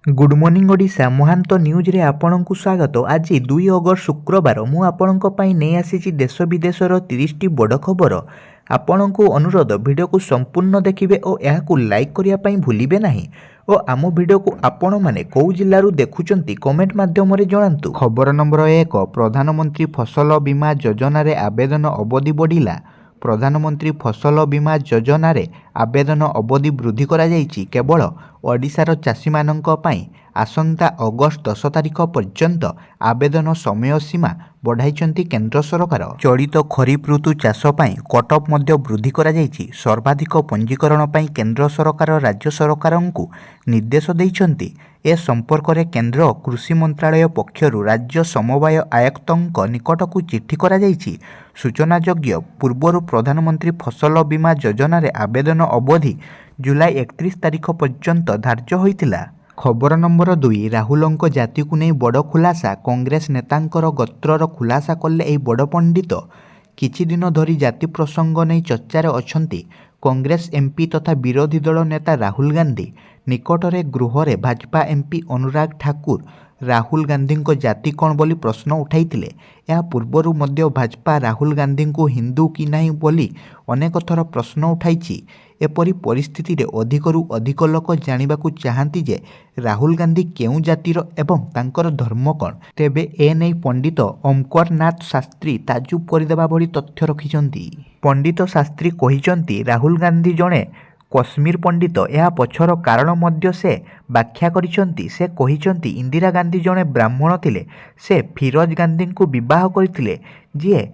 Good morning Odisha महांत news रे आपनकु स्वागत। आज 2 अगस्त शुक्रवार मु आपनक पई नै आसीची देश विदेशर 30 टी बड़ खबर। आपनकु अनुरोध वीडियो को संपूर्ण देखिबे और याकु लाइक करिया पई भूलिबे नाही और आम वीडियो को आपण माने कौ जिल्लारू देखुचंती कमेंट माध्यम रे जणांतु। खबर नंबर 1 प्रधानमंत्री फसल बीमा योजना रे आवेदन अवधि बढ़िला। प्रधानमंत्री फसल बीमा योजना रे आवेदन अवधि वृद्धि करा जायछि। केवल ओडिशार चाषी मानंक पई आसंता अगस्त 10 तारिख पर्यंत आवेदन समय सीमा बढ़ाइछंती केंद्र सरकार। चलित खरीफ ऋतु चाष पई कटअफ मध्य वृद्धि करा जायछि। सर्वाधिक पंजीकरण पई केंद्र सरकार राज्य सरकारंकु निर्देश दैछंती। ए संपर्क रे केंद्र कृषि मंत्रालय पक्षरु राज्य समवाय आयुक्तंक निकटकू चिठी करा जायछि। सूचनायोग्य पूर्वर प्रधानमंत्री फसल बीमा योजना रे आवेदन अवधि जुलाई 31 तारिख पर्यंत धार्य होइतिला। खबर नंबर 2 राहुलंक जाति को नहीं बड़ खुलासा। कांग्रेस नेतांकर गोत्रर खुलासा कले एही बड़ पंडित। किछि दिन धरी जाति प्रसंग नहीं चर्चार अछंती कांग्रेस एमपी तथा विरोधी दल नेता राहुल गांधी। निकटरे गृहरे भाजपा एमपी अनुराग ठाकुर राहुल गांधी को जाति कौन बोली प्रश्न उठाइतिले। या पूर्वरु मध्य भाजपा राहुल गांधी को हिंदू कि नहीं बोली अनेक थर प्रश्न उठाइछि। एपरी परिस्थिति रे अधिकरु अधिक लोक जानिबाकू चाहंती जे राहुल गांधी केउ जातिर एवं तांकर धर्म कौन। तेबे ए नै पंडित ओमकर नाथ शास्त्री ताजुब करदेबा भली तथ्य रखिछंती। पंडित शास्त्री कहिछंती राहुल गांधी जणे कश्मीर पंडित। यह पछर कारण मध्य से व्याख्या करिछंती। से कहिछंती इंदिरा गांधी जणे ब्राह्मण थिले। से फिरोज गांधी को विवाह करथिले जे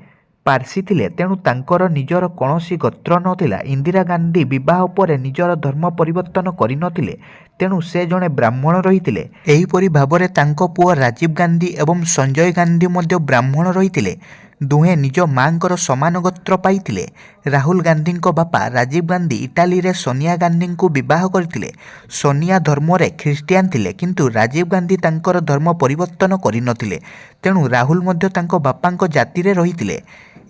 पारसी थिले, तेणु तांकर निजर कौनसी गोत्र नथिला। इंदिरा गांधी विवाह पर निजर धर्म परिवर्तन करिनथिले, तेणु से जणे ब्राह्मण रहिथिले। एहीपरि भाबरे तांको पुओ राजीव गांधी एवं संजय गांधी मध्य ब्राह्मण रहिथिले। दुहे निज मांकर समान गोत्र पाइथिले। राहुल गांधी को बापा राजीव गांधी इटाली रे सोनिया गांधी को विवाह करथिले। सोनिया धर्म रे ख्रिस्टियान थिले, किंतु राजीव गांधी तांकर धर्म परिवर्तन करिनथिले, तेणु राहुल मध्य तांको बापांको जाति रे रहिथिले।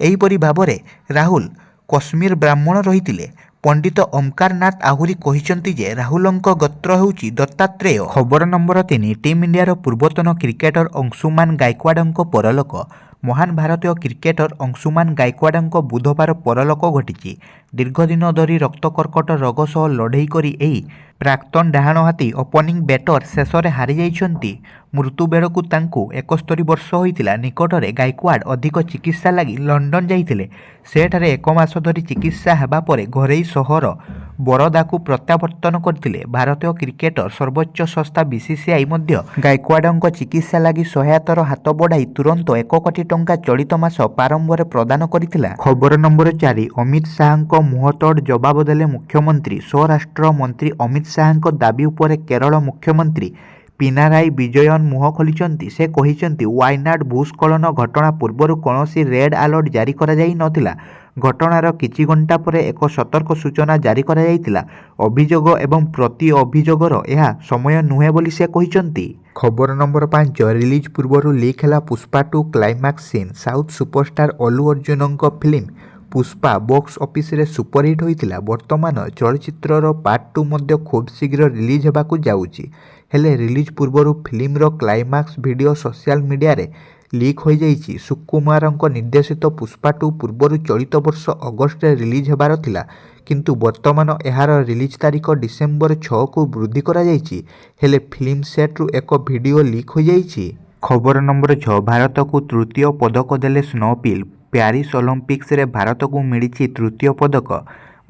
एहीपरि भाबरे राहुल कश्मीर ब्राह्मण रहिथिले। पंडित ओमकार नाथ आहुरी कहिसंती जे राहुलंक गोत्र हेउची दत्तात्रेय। खबर नंबर 3 टीम इंडियार पूर्वतन क्रिकेटर अंशुमान गायकवाडंक परलोक। महान भारतीय क्रिकेटर अंशुमान गायकवाडंक बुधवार परलोक घटिछि। दीर्घदिन धरी रक्तकर्कट रोग सह लड़ई करी एही प्राक्तन डाहाण हाथी ओपनिंग बैटर शेष में हारी जाइछंती। मृत्यु बेड़कू तांकू 71 वर्ष होइतिला। निकटरे गायकवाड अधिक चिकित्सा लगी लंडन जाइथिले। सेठारे 1 मास धरी चिकित्सा हेबा परे घरेई सहर बरोदा को प्रत्यावर्तन करथिले। भारतीय क्रिकेटर सर्वोच्च संस्था बीसीसीआई मध्य गायकवाडंक चिकित्सा लगी सहायतार हाथ बढ़ाई तुरंत 1 कोटी टंका चलित मास प्रारंभ प्रदान करथिला। खबर नंबर 4 अमित शाह मुहतोड़ जवाब देले मुख्यमंत्री। स्वराष्ट्र मंत्री अमित शाह दाबी उपरे केरल मुख्यमंत्री पिनाराई विजयन मुह खोलिचंती। से कहिचंती वायनाड भूस्खलन घटना पूर्व कौनसी रेड अलर्ट जारी करा जाई नथिला। घटनार किछि घंटा परे एक सतर्क सूचना जारी करा जाइतिला। अभियोग एवं प्रति अभियोगर यह समय नुहे बोली से कहिचंती। खबर नंबर 5 रिलीज पूर्व लीक है Pushpa 2 climax scene. South superstar Allu Arjun film Pushpa box office रे सुपरहिट होइतिला। वर्तमान चलचित्रर पार्ट 2 मध्य खूब शीघ्र रिलीज हेबाकू जाउची। हेले रिलीज पूर्व Filmer climax video social media रे लीक हो जाइछि। सुकुमारंक निर्देशित पुष्पा 2 पूर्व चलित वर्ष अगस्त रिलीज हेबार थिला, किंतु वर्तमान एहार रिलीज तारीख डिसेम्बर 6 को वृद्धि करा जाइछि। हेले फिल्म सेट रु एक वीडियो लीक हो जाइछि। खबर नंबर 6 भारत को तृतीय पदक देले स्नोपिल। प्यारिस ओलंपिक्स रे भारत को मिली तृतीय पदक।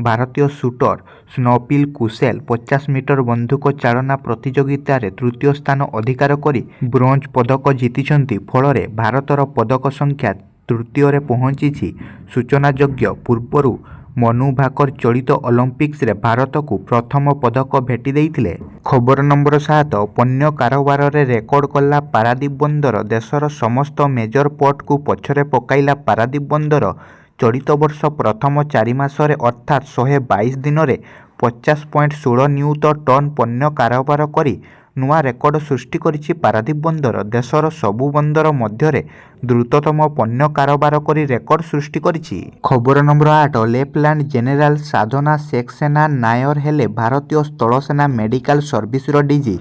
भारतीय शूटर स्नोपिल कुशेल 50 मीटर बंधुक चालना प्रतियोगिता रे तृतीय स्थान अधिकार करी ब्रोंज पदक जीतिछंती। फलरे भारतर पदक संख्या तृतीय रे पहुंची। सूचनायोग्य पूर्वरु मनु भाकर चलित ओलंपिक्स रे भारत को प्रथम पदक भेटी देइथिले। खबर नंबर 7 पण्य कारोबार रे रेकर्ड कला पारादीप बंदर। देशर समस्त मेजर पोर्ट को पछरे पकाइला पारादीप बंदर। चलित वर्ष प्रथम 4 मासरे अर्थात 122 दिन में 50.16 नियुत टन पण्य कारोबार करी नुआ रेकर्ड सृष्टि करिछि पारादीप बंदर। देशर सबु बंदर मध्य द्रुततम पण्य कारोबार करी रेकर्ड सृष्टि करिछि। खबर नंबर 8 लेफ्टिनेंट जेनेराल साधना सक्सेना नायर हेले भारतीय स्थल सेना मेडिकल सर्विस डीजी।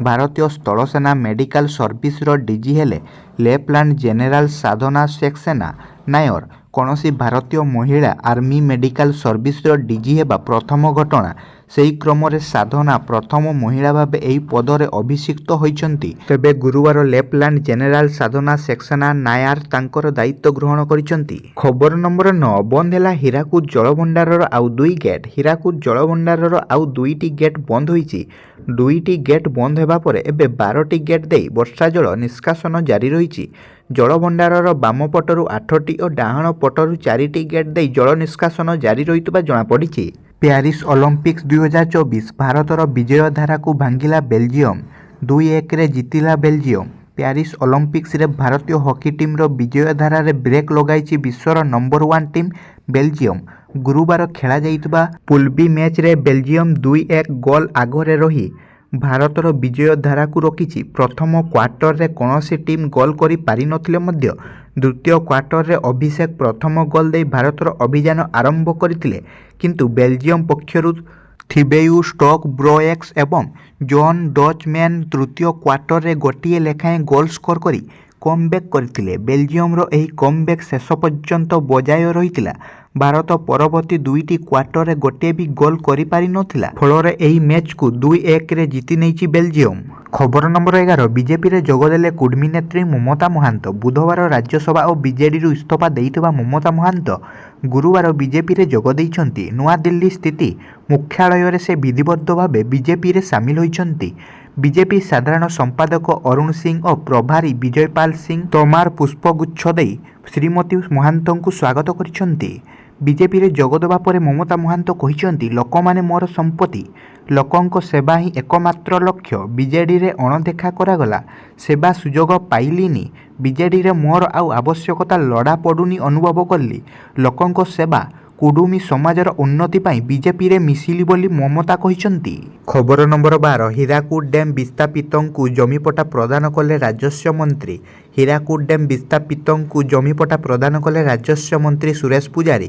ଭାରତୀୟ ସ୍ଥଳସେନା ମେଡିକାଲ ସର୍ଭିସର ଡିଜି ହେଲେ ଲେଫ୍ଟନାଣ୍ଟ ଜେନେରାଲ ସାଧନା ସେକ୍ସେନା ନାୟର। କୌଣସି ଭାରତୀୟ ମହିଳା ଆର୍ମି ମେଡିକାଲ ସର୍ଭିସର ଡିଜି ହେବା ପ୍ରଥମ ଘଟଣା। ସେହି କ୍ରମରେ ସାଧନା ପ୍ରଥମ ମହିଳା ଭାବେ ଏହି ପଦରେ ଅଭିଷିକ୍ତ ହୋଇଛନ୍ତି। ତେବେ ଗୁରୁବାର ଲେଫ୍ଟନାଣ୍ଟ ଜେନେରାଲ ସାଧନା ସେକ୍ସେନା ନାୟାର ତାଙ୍କର ଦାୟିତ୍ୱ ଗ୍ରହଣ କରିଛନ୍ତି। ଖବର ନମ୍ବର 9 ବନ୍ଦ ହେଲା ହୀରାକୁଦ ଜଳଭଣ୍ଡାରର ଆଉ 2 ଗେଟ୍। ହୀରାକୁଦ ଜଳଭଣ୍ଡାରର ଆଉ 2ଟି ଗେଟ୍ ବନ୍ଦ ହୋଇଛି। 2ଟି ଗେଟ୍ ବନ୍ଦ ହେବା ପରେ ଏବେ 12ଟି ଗେଟ୍ ଦେଇ ବର୍ଷା ଜଳ ନିଷ୍କାସନ ଜାରି ରହିଛି। ଜଳଭଣ୍ଡାରର ବାମ ପଟରୁ 8ଟି ଓ ଡାହାଣ ପଟରୁ 4ଟି ଗେଟ୍ ଦେଇ ଜଳ ନିଷ୍କାସନ ଜାରି ରହିଥିବା ଜଣାପଡ଼ିଛି। ପ୍ୟାରିସ୍ ଅଲିମ୍ପିକ୍ସ 2024 ଭାରତର ବିଜୟ ଧାରାକୁ ଭାଙ୍ଗିଲା ବେଲଜିୟମ। 2-1ରେ ଜିତିଲା ବେଲଜିୟମ। ପ୍ୟାରିସ୍ ଅଲିମ୍ପିକ୍ସରେ ଭାରତୀୟ ହକି ଟିମ୍ର ବିଜୟ ଧାରାରେ ବ୍ରେକ୍ ଲଗାଇଛି ବିଶ୍ୱର ନମ୍ବର 1 ଟିମ୍ ବେଲଜିୟମ। ଗୁରୁବାର ଖେଳାଯାଇଥିବା ପୁଲ୍ ବି ମ୍ୟାଚ୍ରେ ବେଲଜିୟମ 2-1 ଗୋଲ୍ ଆଗରେ ରହି ଭାରତର ବିଜୟ ଧାରାକୁ ରଖିଛି। ପ୍ରଥମ କ୍ୱାର୍ଟରରେ କୌଣସି ଟିମ୍ ଗୋଲ୍ କରି ପାରିନଥିଲେ ମଧ୍ୟ ଦ୍ୱିତୀୟ କ୍ୱାର୍ଟରରେ ଅଭିଷେକ ପ୍ରଥମ ଗୋଲ୍ ଦେଇ ଭାରତର ଅଭିଯାନ ଆରମ୍ଭ କରିଥିଲେ। କିନ୍ତୁ ବେଲଜିୟମ ପକ୍ଷରୁ ଥିବେୟୁ ଷ୍ଟୋକ୍ ବ୍ରୋଏକ୍ସ ଏବଂ ଜୋନ୍ ଡଚମ୍ୟାନ୍ ତୃତୀୟ କ୍ୱାର୍ଟରରେ ଗୋଟିଏ ଲେଖାଏଁ ଗୋଲ୍ ସ୍କୋର କରି କମ୍ବ୍ୟାକ୍ କରିଥିଲେ। ବେଲଜିୟମର ଏହି କମ୍ବ୍ୟାକ୍ ଶେଷ ପର୍ଯ୍ୟନ୍ତ ବଜାୟ ରହିଥିଲା। ଭାରତ ପରବର୍ତ୍ତୀ 2ଟି କ୍ୱାର୍ଟରରେ ଗୋଟିଏ ବି ଗୋଲ୍ କରିପାରିନଥିଲା। ଫଳରେ ଏହି ମ୍ୟାଚ୍କୁ 2-1ରେ ଜିତି ନେଇଛି ବେଲଜିୟମ। ଖବର ନମ୍ବର 11 ବିଜେପିରେ ଯୋଗଦେଲେ କୁର୍ମୀ ନେତ୍ରୀ ମମତା ମହାନ୍ତ। ବୁଧବାର ରାଜ୍ୟସଭା ଓ ବିଜେଡିରୁ ଇସ୍ତଫା ଦେଇଥିବା ମମତା ମହାନ୍ତ ଗୁରୁବାର ବିଜେପିରେ ଯୋଗ ଦେଇଛନ୍ତି। ନୂଆଦିଲ୍ଲୀ ସ୍ଥିତ ମୁଖ୍ୟାଳୟରେ ସେ ବିଧିବଦ୍ଧ ଭାବେ ବିଜେପିରେ ସାମିଲ ହୋଇଛନ୍ତି। ବିଜେପି ସାଧାରଣ ସମ୍ପାଦକ ଅରୁଣ ସିଂ ଓ ପ୍ରଭାରୀ ବିଜୟପାଲ ସିଂ ତୋମାର ପୁଷ୍ପଗୁଚ୍ଛ ଦେଇ ଶ୍ରୀମତୀ ମହାନ୍ତଙ୍କୁ ସ୍ୱାଗତ କରିଛନ୍ତି। ବିଜେପିରେ ଯୋଗଦେବା ପରେ ମମତା ମହାନ୍ତ କହିଛନ୍ତି, ଲୋକମାନେ ମୋର ସମ୍ପତ୍ତି। ଲୋକଙ୍କ ସେବା ହିଁ ଏକମାତ୍ର ଲକ୍ଷ୍ୟ। ବିଜେଡିରେ ଅଣଦେଖା କରାଗଲା। ସେବା ସୁଯୋଗ ପାଇଲିନି। ବିଜେଡିରେ ମୋର ଆଉ ଆବଶ୍ୟକତା ଲୋଡ଼ା ପଡ଼ୁନି ଅନୁଭବ କଲି। ଲୋକଙ୍କ ସେବା କୁଡ଼ୁମି ସମାଜର ଉନ୍ନତି ପାଇଁ ବିଜେପିରେ ମିଶିଲି ବୋଲି ମମତା କହିଛନ୍ତି। ଖବର ନମ୍ବର 12 ହୀରାକୁଦ ଡ୍ୟାମ୍ ବିସ୍ଥାପିତଙ୍କୁ ଜମିପଟ୍ଟା ପ୍ରଦାନ କଲେ ରାଜସ୍ୱ ମନ୍ତ୍ରୀ। ହୀରାକୁଦ ଡ୍ୟାମ୍ ବିସ୍ଥାପିତଙ୍କୁ ଜମିପଟ୍ଟା ପ୍ରଦାନ କଲେ ରାଜସ୍ୱ ମନ୍ତ୍ରୀ ସୁରେଶ ପୂଜାରୀ।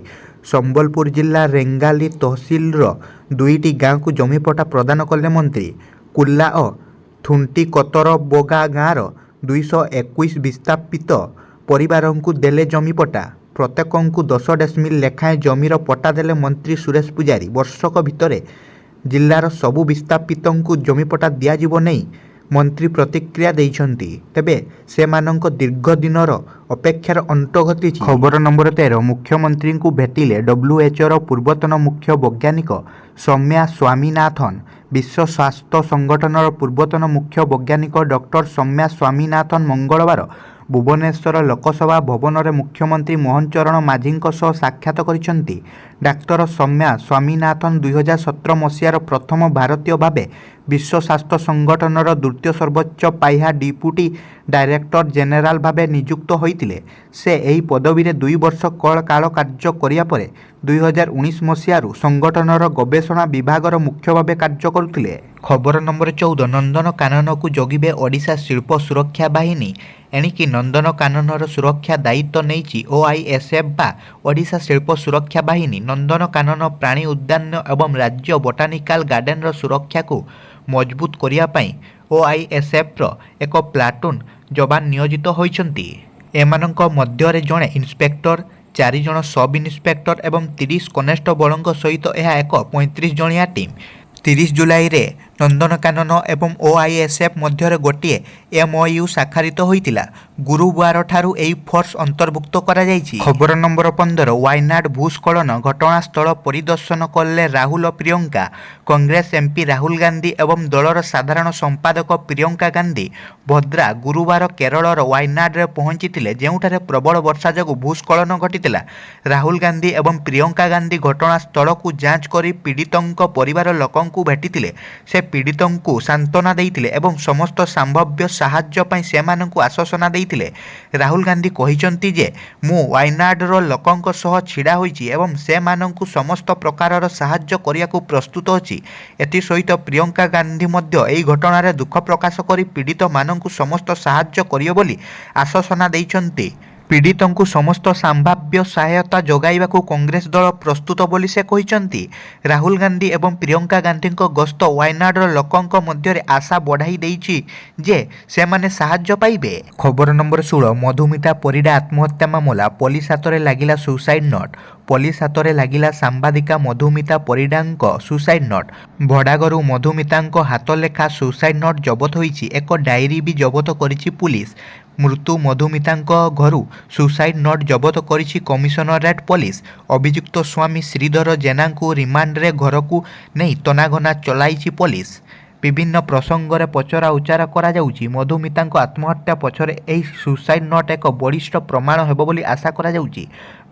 ସମ୍ବଲପୁର ଜିଲ୍ଲା ରେଙ୍ଗାଲି ତହସିଲର 2ଟି ଗାଁକୁ ଜମିପଟ୍ଟା ପ୍ରଦାନ କଲେ ମନ୍ତ୍ରୀ। କୁଲା ଓ ଥୁଣ୍ଟିକତରବୋଗା ଗାଁର 221 ବିସ୍ଥାପିତ ପରିବାରଙ୍କୁ ଦେଲେ ଜମିପଟ୍ଟା। ପ୍ରତ୍ୟେକଙ୍କୁ 10 ଡେସିମିଲ୍ ଲେଖାଏଁ ଜମିର ପଟ୍ଟା ଦେଲେ ମନ୍ତ୍ରୀ ସୁରେଶ ପୂଜାରୀ। ବର୍ଷକ ଭିତରେ ଜିଲ୍ଲାର ସବୁ ବିସ୍ଥାପିତଙ୍କୁ ଜମିପଟ୍ଟା ଦିଆଯିବ ନେଇ ମନ୍ତ୍ରୀ ପ୍ରତିକ୍ରିୟା ଦେଇଛନ୍ତି। ତେବେ ସେମାନଙ୍କ ଦୀର୍ଘ ଦିନର ଅପେକ୍ଷାର ଅନ୍ତ ଘଟିଛି। ଖବର ନମ୍ବର 13 ମୁଖ୍ୟମନ୍ତ୍ରୀଙ୍କୁ ଭେଟିଲେ WHOର ପୂର୍ବତନ ମୁଖ୍ୟ ବୈଜ୍ଞାନିକ ସୌମ୍ୟା ସ୍ୱାମୀନାଥନ। ବିଶ୍ୱ ସ୍ୱାସ୍ଥ୍ୟ ସଂଗଠନର ପୂର୍ବତନ ମୁଖ୍ୟ ବୈଜ୍ଞାନିକ ଡକ୍ଟର ସୌମ୍ୟା ସ୍ୱାମୀନାଥନ ମଙ୍ଗଳବାର ଭୁବନେଶ୍ୱର ଲୋକସଭା ଭବନରେ ମୁଖ୍ୟମନ୍ତ୍ରୀ ମୋହନ ଚରଣ ମାଝୀଙ୍କ ସହ ସାକ୍ଷାତ କରିଛନ୍ତି। ଡାକ୍ତର ସୌମ୍ୟା ସ୍ୱାମୀନାଥନ 2017 ମସିହାର ପ୍ରଥମ ଭାରତୀୟ ଭାବେ ବିଶ୍ୱ ସ୍ୱାସ୍ଥ୍ୟ ସଂଗଠନର ଦ୍ୱିତୀୟ ସର୍ବୋଚ୍ଚ ପାହ୍ୟା ଡିପୁଟି ଡାଇରେକ୍ଟର ଜେନେରାଲ ଭାବେ ନିଯୁକ୍ତ ହୋଇଥିଲେ। ସେ ଏହି ପଦବୀରେ 2 ବର୍ଷ କାଳ କାର୍ଯ୍ୟ କରିବା ପରେ 2019 ମସିହାରୁ ସଂଗଠନର ଗବେଷଣା ବିଭାଗର ମୁଖ୍ୟ ଭାବେ କାର୍ଯ୍ୟ କରୁଥିଲେ। ଖବର ନମ୍ବର 14 ନନ୍ଦନକାନନକୁ ଜଗିବେ ଓଡ଼ିଶା ଶିଳ୍ପ ସୁରକ୍ଷା ବାହିନୀ। ଏଣିକି ନନ୍ଦନକାନନର ସୁରକ୍ଷା ଦାୟିତ୍ୱ ନେଇଛି OISF ବା ଓଡ଼ିଶା ଶିଳ୍ପ ସୁରକ୍ଷା ବାହିନୀ। ନନ୍ଦନକାନନ ପ୍ରାଣୀ ଉଦ୍ୟାନ ଏବଂ ରାଜ୍ୟ ବୋଟାନିକାଲ ଗାର୍ଡେନର ସୁରକ୍ଷାକୁ ମଜବୁତ କରିବା ପାଇଁ OISFର ଏକ ପ୍ଲାଟୁନ୍ ଯବାନ ନିୟୋଜିତ ହୋଇଛନ୍ତି। ଏମାନଙ୍କ ମଧ୍ୟରେ ଜଣେ ଇନ୍ସପେକ୍ଟର, 4 ଜଣ ସବ୍ ଇନ୍ସପେକ୍ଟର ଏବଂ 30 କନେଷ୍ଟବଳଙ୍କ ସହିତ ଏହା ଏକ 35 ଜଣିଆ ଟିମ୍। 30 ଜୁଲାଇରେ ନନ୍ଦନକାନନ ଏବଂ OISF ମଧ୍ୟରେ ଗୋଟିଏ MOU ସ୍ୱାକ୍ଷରିତ ହୋଇଥିଲା। ଗୁରୁବାରଠାରୁ ଏହି ଫୋର୍ସ ଅନ୍ତର୍ଭୁକ୍ତ କରାଯାଇଛି। ଖବର ନମ୍ବର 15 ୱାଇନାଡ଼ ଭୂସ୍ଖଳନ ଘଟଣାସ୍ଥଳ ପରିଦର୍ଶନ କଲେ ରାହୁଲ ଓ ପ୍ରିୟଙ୍କା। କଂଗ୍ରେସ MP ରାହୁଲ ଗାନ୍ଧୀ ଏବଂ ଦଳର ସାଧାରଣ ସମ୍ପାଦକ ପ୍ରିୟଙ୍କା ଗାନ୍ଧୀ ଭଦ୍ରା ଗୁରୁବାର କେରଳର ୱାଇନାଡ଼ରେ ପହଞ୍ଚିଥିଲେ, ଯେଉଁଠାରେ ପ୍ରବଳ ବର୍ଷା ଯୋଗୁଁ ଭୂସ୍ଖଳନ ଘଟିଥିଲା। ରାହୁଲ ଗାନ୍ଧୀ ଏବଂ ପ୍ରିୟଙ୍କା ଗାନ୍ଧୀ ଘଟଣାସ୍ଥଳକୁ ଯାଞ୍ଚ କରି ପୀଡ଼ିତଙ୍କ ପରିବାର ଲୋକଙ୍କୁ ଭେଟିଥିଲେ। ସେ ପୀଡ଼ିତଙ୍କୁ ସାନ୍ତ୍ୱନା ଦେଇଥିଲେ ଏବଂ ସମସ୍ତ ସମ୍ଭାବ୍ୟ ସାହାଯ୍ୟ ପାଇଁ ସେମାନଙ୍କୁ ଆଶ୍ୱାସନା ଦେଇଥିଲେ। ରାହୁଲ ଗାନ୍ଧୀ କହିଛନ୍ତି ଯେ, ମୁଁ ୱାଇନାଡ଼ର ଲୋକଙ୍କ ସହ ଛିଡ଼ା ହୋଇଛି ଏବଂ ସେମାନଙ୍କୁ ସମସ୍ତ ପ୍ରକାରର ସାହାଯ୍ୟ କରିବାକୁ ପ୍ରସ୍ତୁତ ଅଛି। ଏଥିସହିତ ପ୍ରିୟଙ୍କା ଗାନ୍ଧୀ ମଧ୍ୟ ଏହି ଘଟଣାରେ ଦୁଃଖ ପ୍ରକାଶ କରି ପୀଡ଼ିତମାନଙ୍କୁ ସମସ୍ତ ସାହାଯ୍ୟ କରିବେ ବୋଲି ଆଶ୍ୱାସନା ଦେଇଛନ୍ତି। ପୀଡ଼ିତଙ୍କୁ ସମସ୍ତ ସମ୍ଭାବ୍ୟ ସହାୟତା ଯୋଗାଇବାକୁ କଂଗ୍ରେସ ଦଳ ପ୍ରସ୍ତୁତ ବୋଲି ସେ କହିଛନ୍ତି। ରାହୁଲ ଗାନ୍ଧୀ ଏବଂ ପ୍ରିୟଙ୍କା ଗାନ୍ଧୀଙ୍କ ଗସ୍ତ ୱାୟନାଡର ଲୋକଙ୍କ ମଧ୍ୟରେ ଆଶା ବଢ଼ାଇ ଦେଇଛି ଯେ ସେମାନେ ସାହାଯ୍ୟ ପାଇବେ। ଖବର ନମ୍ବର 16 ମଧୁମିତା ପରିଡ଼ା ଆତ୍ମହତ୍ୟା ମାମଲା, ପୋଲିସ ହାତରେ ଲାଗିଲା ସୁସାଇଡ୍ ନୋଟ୍। ପୋଲିସ ହାତରେ ଲାଗିଲା ସାମ୍ବାଦିକା ମଧୁମିତା ପରିଡ଼ାଙ୍କ ସୁସାଇଡ୍ ନୋଟ୍। ଭଡ଼ାଘରୁ ମଧୁମିତାଙ୍କ ହାତଲେଖା ସୁସାଇଡ୍ ନୋଟ୍ ଜବତ ହୋଇଛି। ଏକ ଡାଏରୀ ବି ଜବତ କରିଛି ପୁଲିସ। ମୃତ୍ୟୁ ମଧୁମିତାଙ୍କ ଘରୁ ସୁସାଇଡ୍ ନୋଟ୍ ଜବତ କରିଛି କମିଶନରେଟ୍ ପୋଲିସ। ଅଭିଯୁକ୍ତ ସ୍ୱାମୀ ଶ୍ରୀଧର ଜେନାଙ୍କୁ ରିମାଣ୍ଡରେ ଘରକୁ ନେଇ ତନାଘନା ଚଳାଇଛି ପୋଲିସ। ବିଭିନ୍ନ ପ୍ରସଙ୍ଗରେ ପଚରା ଉଚରା କରାଯାଉଛି। ମଧୁମିତାଙ୍କ ଆତ୍ମହତ୍ୟା ପଛରେ ଏହି ସୁସାଇଡ୍ ନୋଟ୍ ଏକ ବଳିଷ୍ଠ ପ୍ରମାଣ ହେବ ବୋଲି ଆଶା କରାଯାଉଛି।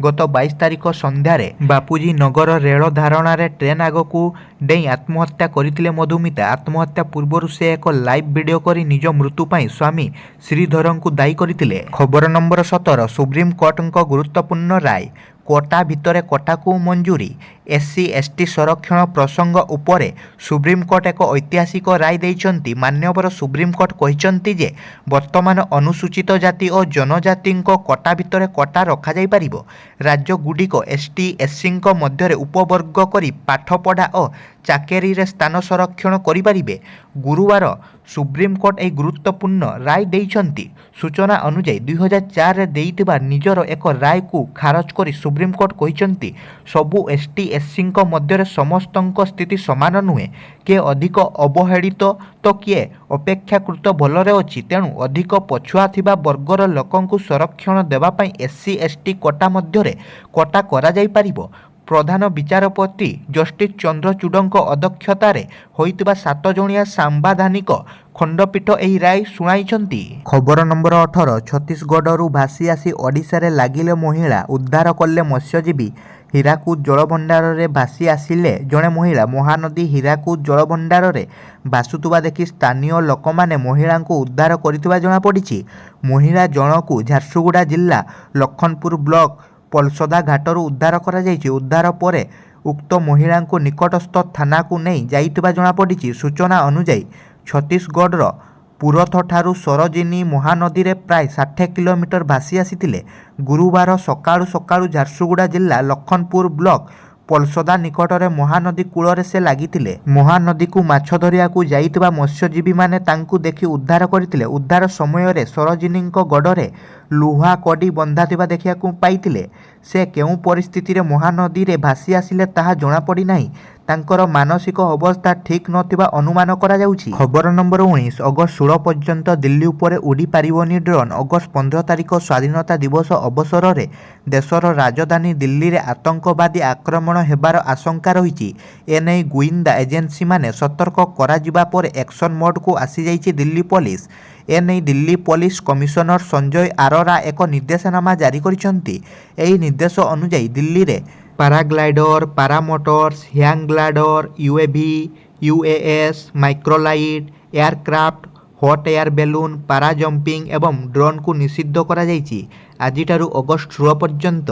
ଗତ 22 ତାରିଖ ସନ୍ଧ୍ୟାରେ ବାପୁଜୀ ନଗର ରେଳ ଧାରଣାରେ ଟ୍ରେନ୍ ଆଗକୁ ଡେଇଁ ଆତ୍ମହତ୍ୟା କରିଥିଲେ ମଧୁମିତା। ଆତ୍ମହତ୍ୟା ପୂର୍ବରୁ ସେ ଏକ ଲାଇଭ୍ ଭିଡ଼ିଓ କରି ନିଜ ମୃତ୍ୟୁ ପାଇଁ ସ୍ୱାମୀ ଶ୍ରୀଧରଙ୍କୁ ଦାୟୀ କରିଥିଲେ। ଖବର ନମ୍ବର 17 ସୁପ୍ରିମକୋର୍ଟଙ୍କ ଗୁରୁତ୍ୱପୂର୍ଣ୍ଣ ରାୟ, କୋଟା ଭିତରେ କୋଟାକୁ ମଞ୍ଜୁରୀ। ଏସ୍ସି ଏସ୍ଟି ସଂରକ୍ଷଣ ପ୍ରସଙ୍ଗ ଉପରେ ସୁପ୍ରିମକୋର୍ଟ ଏକ ଐତିହାସିକ ରାୟ ଦେଇଛନ୍ତି। ମାନ୍ୟବର ସୁପ୍ରିମକୋର୍ଟ କହିଛନ୍ତି ଯେ ବର୍ତ୍ତମାନ ଅନୁସୂଚିତ ଜାତି ଓ ଜନଜାତିଙ୍କ କୋଟା ଭିତରେ କୋଟା ରଖାଯାଇପାରିବ। ରାଜ୍ୟଗୁଡ଼ିକ ଏସ୍ଟି ଏସ୍ସିଙ୍କ ମଧ୍ୟରେ ଉପବର୍ଗ କରି ପାଠପଢ଼ା ଓ ଚାକିରିରେ ସ୍ଥାନ ସଂରକ୍ଷଣ କରିପାରିବେ। ଗୁରୁବାର ସୁପ୍ରିମକୋର୍ଟ ଏହି ଗୁରୁତ୍ୱପୂର୍ଣ୍ଣ ରାୟ ଦେଇଛନ୍ତି। ସୂଚନା ଅନୁଯାୟୀ 2004ରେ ଦେଇଥିବା ନିଜର ଏକ ରାୟକୁ ଖାରଜ କରି ସୁପ୍ରିମକୋର୍ଟ କହିଛନ୍ତି ସବୁ ଏସ୍ଟି ଏସ୍ସିଙ୍କ ମଧ୍ୟରେ ସମସ୍ତଙ୍କ ସ୍ଥିତି ସମାନ ନୁହେଁ। କିଏ ଅଧିକ ଅବହେଳିତ ତ କିଏ ଅପେକ୍ଷାକୃତ ଭଲରେ ଅଛି। ତେଣୁ ଅଧିକ ପଛୁଆ ଥିବା ବର୍ଗର ଲୋକଙ୍କୁ ସଂରକ୍ଷଣ ଦେବା ପାଇଁ ଏସ୍ସି ଏସ୍ଟି କୋଟା ମଧ୍ୟରେ କୋଟା କରାଯାଇପାରିବ। ପ୍ରଧାନ ବିଚାରପତି ଜଷ୍ଟିସ ଚନ୍ଦ୍ରଚୂଡ଼ଙ୍କ ଅଧ୍ୟକ୍ଷତାରେ ହୋଇଥିବା 7 ଜଣିଆ ସାମ୍ବିଧାନିକ ଖଣ୍ଡପୀଠ ଏହି ରାୟ ଶୁଣାଇଛନ୍ତି। ଖବର ନମ୍ବର 18 ଛତିଶଗଡ଼ରୁ ଭାସି ଆସି ଓଡ଼ିଶାରେ ଲାଗିଲେ ମହିଳା, ଉଦ୍ଧାର କଲେ ମତ୍ସ୍ୟଜୀବୀ। ହୀରାକୁଦ ଜଳଭଣ୍ଡାରରେ ଭାସି ଆସିଲେ ଜଣେ ମହିଳା। ମହାନଦୀ ହୀରାକୁଦ ଜଳଭଣ୍ଡାରରେ ଭାସୁଥିବା ଦେଖି ସ୍ଥାନୀୟ ଲୋକମାନେ ମହିଳାଙ୍କୁ ଉଦ୍ଧାର କରିଥିବା ଜଣାପଡ଼ିଛି। ମହିଳା ଜଣକୁ ଝାରସୁଗୁଡ଼ା ଜିଲ୍ଲା ଲଖନପୁର ବ୍ଲକ ପଲସଦା ଘାଟରୁ ଉଦ୍ଧାର କରାଯାଇଛି। ଉଦ୍ଧାର ପରେ ଉକ୍ତ ମହିଳାଙ୍କୁ ନିକଟସ୍ଥ ଥାନାକୁ ନେଇ ଯାଇଥିବା ଜଣାପଡ଼ିଛି। ସୂଚନା ଅନୁଯାୟୀ ଛତିଶଗଡ଼ର ପୁରଥଠାରୁ ସରୋଜିନୀ ମହାନଦୀରେ ପ୍ରାୟ 60 କିଲୋମିଟର ଭାସି ଆସିଥିଲେ। ଗୁରୁବାର ସକାଳୁ ସକାଳୁ ଝାରସୁଗୁଡ଼ା ଜିଲ୍ଲା ଲଖନପୁର ବ୍ଲକ ପଲସଦା ନିକଟରେ ମହାନଦୀ କୂଳରେ ସେ ଲାଗିଥିଲେ। ମହାନଦୀକୁ ମାଛ ଧରିବାକୁ ଯାଇଥିବା ମତ୍ସ୍ୟଜୀବୀମାନେ ତାଙ୍କୁ ଦେଖି ଉଦ୍ଧାର କରିଥିଲେ। ଉଦ୍ଧାର ସମୟରେ ସରୋଜିନୀଙ୍କ ଗୋଡ଼ରେ ଲୁହା କଡ଼ି ବନ୍ଧାଥିବା ଦେଖିବାକୁ ପାଇଥିଲେ। ସେ କେଉଁ ପରିସ୍ଥିତିରେ ମହାନଦୀରେ ଭାସି ଆସିଲେ ତାହା ଜଣାପଡ଼ିନାହିଁ। ତାଙ୍କର ମାନସିକ ଅବସ୍ଥା ଠିକ୍ ନଥିବା ଅନୁମାନ କରାଯାଉଛି। ଖବର ନମ୍ବର 19 ଅଗଷ୍ଟ 16 ପର୍ଯ୍ୟନ୍ତ ଦିଲ୍ଲୀ ଉପରେ ଉଡ଼ିପାରିବନି ଡ୍ରୋନ୍। ଅଗଷ୍ଟ 15 ତାରିଖ ସ୍ୱାଧୀନତା ଦିବସ ଅବସରରେ ଦେଶର ରାଜଧାନୀ ଦିଲ୍ଲୀରେ ଆତଙ୍କବାଦୀ ଆକ୍ରମଣ ହେବାର ଆଶଙ୍କା ରହିଛି। ଏନେଇ ଗୁଇନ୍ଦା ଏଜେନ୍ସିମାନେ ସତର୍କ କରାଯିବା ପରେ ଆକ୍ସନ୍ ମୋଡ୍କୁ ଆସିଯାଇଛି ଦିଲ୍ଲୀ ପୋଲିସ। ଏନେଇ ଦିଲ୍ଲୀ ପୋଲିସ କମିଶନର ସଞ୍ଜୟ ଆରୋରା ଏକ ନିର୍ଦ୍ଦେଶନାମା ଜାରି କରିଛନ୍ତି। ଏହି ନିର୍ଦ୍ଦେଶ ଅନୁଯାୟୀ ଦିଲ୍ଲୀରେ paraglider, paramotors, hang glider, UAV, UAS, microlight, aircraft, hot air balloon, para jumping ଏବଂ ଡ୍ରୋନ୍କୁ ନିଷିଦ୍ଧ କରାଯାଇଛି। ଆଜିଠାରୁ ଅଗଷ୍ଟ 16 ପର୍ଯ୍ୟନ୍ତ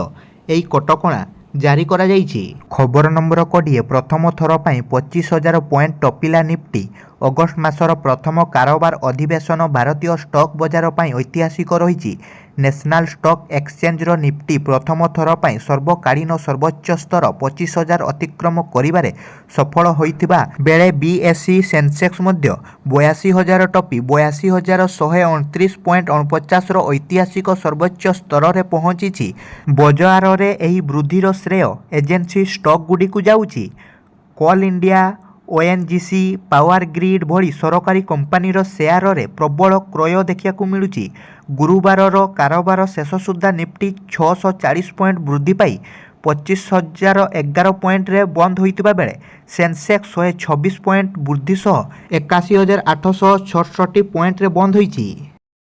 ଏହି କଟକଣା ଜାରି କରାଯାଇଛି। ଖବର ନମ୍ବର 20 ପ୍ରଥମ ଥର ପାଇଁ 25,000 ପଏଣ୍ଟ ଟପିଲା ନିଫ୍ଟି। ଅଗଷ୍ଟ ମାସର ପ୍ରଥମ କାରବାର ଅଧିବେଶନ ଭାରତୀୟ ଷ୍ଟକ୍ ବଜାର ପାଇଁ ଐତିହାସିକ ରହିଛି। ନ୍ୟାସନାଲ ଷ୍ଟକ୍ ଏକ୍ସଚେଞ୍ଜର ନିଫ୍ଟି ପ୍ରଥମ ଥର ପାଇଁ ସର୍ବକାଳୀନ ସର୍ବୋଚ୍ଚ ସ୍ତର 25,000 ଅତିକ୍ରମ କରିବାରେ ସଫଳ ହୋଇଥିବା ବେଳେ ବିଏସ୍ଇ ସେନ୍ସେକ୍ସ ମଧ୍ୟ 82,000 ଟପି 82,129.49ର ଐତିହାସିକ ସର୍ବୋଚ୍ଚ ସ୍ତରରେ ପହଞ୍ଚିଛି। ବଜାରରେ ଏହି ବୃଦ୍ଧିର ଶ୍ରେୟ ଏଜେନ୍ସି ଷ୍ଟକ୍ଗୁଡ଼ିକୁ ଯାଉଛି। Coal India, ONGC, power grid ଭଳି ସରକାରୀ କମ୍ପାନୀର ସେୟାରରେ ପ୍ରବଳ କ୍ରୟ ଦେଖିବାକୁ ମିଳୁଛି। ଗୁରୁବାରର କାରବାର ଶେଷ ସୁଦ୍ଧା ନିଫ୍ଟି 640 ପଏଣ୍ଟ ବୃଦ୍ଧି ପାଇ 25,011 ପଏଣ୍ଟରେ ବନ୍ଦ ହୋଇଥିବା ବେଳେ ସେନ୍ସେକ୍ସ 126 ପଏଣ୍ଟ ବୃଦ୍ଧି ସହ 81,867 ପଏଣ୍ଟରେ ବନ୍ଦ ହୋଇଛି।